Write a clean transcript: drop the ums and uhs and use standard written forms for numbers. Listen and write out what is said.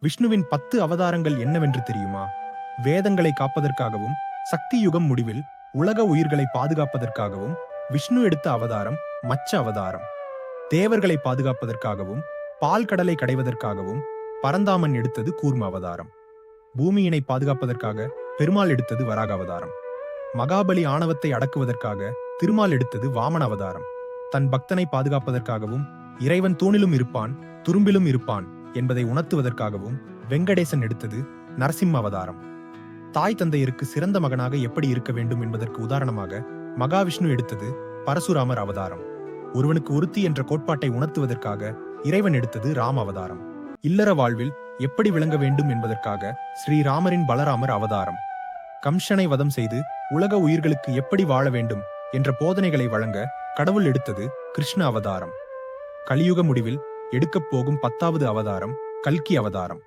விஷ்ணுவின் 10 அவதாரங்கள் என்னவென்று தெரியுமா? வேதங்களை காப்பதற்காகவும், சக்தி யுகம் முடிவில் உலக உயிர்களை பாதுகாப்பதற்காகவும் விஷ்ணு எடுத்த அவதாரம் மச்ச அவதாரம். தேவர்களை பாதுகாப்பதற்காகவும், பால் கடலை கடைவதற்காகவும் பரந்தாமன் எடுத்தது கூர்ம அவதாரம். பூமியினை பாதுகாப்பதற்காக பெருமாள் எடுத்தது வராக அவதாரம். மகாபலி ஆணவத்தை அடக்குவதற்காக திருமால் எடுத்தது வாமன அவதாரம். தன் பக்தனை பாதுகாப்பதற்காகவும், இறைவன் தூணிலும் இருப்பான் துரும்பிலும் இருப்பான் என்பதை உணர்த்துவதற்காகவும் வெங்கடேசன் எடுத்தது நரசிம்ம அவதாரம். தாய் தந்தையருக்கு சிறந்த மகனாக எப்படி இருக்க வேண்டும் என்பதற்கு உதாரணமாக மகாவிஷ்ணு எடுத்தது பரசுராமர் அவதாரம். ஒருவனுக்கு ஒருத்தி என்ற கோட்பாட்டை உணர்த்துவதற்காக இறைவன் எடுத்தது ராம அவதாரம். இல்லற வாழ்வில் எப்படி விளங்க வேண்டும் என்பதற்காக ஸ்ரீராமரின் பலராமர் அவதாரம். கம்சனை வதம் செய்து உலக உயிர்களுக்கு எப்படி வாழ வேண்டும் என்ற போதனைகளை வழங்க கடவுள் எடுத்தது கிருஷ்ண அவதாரம். கலியுக முடிவில் எடுக்கப் போகும் 10வது அவதாரம் கல்கி அவதாரம்.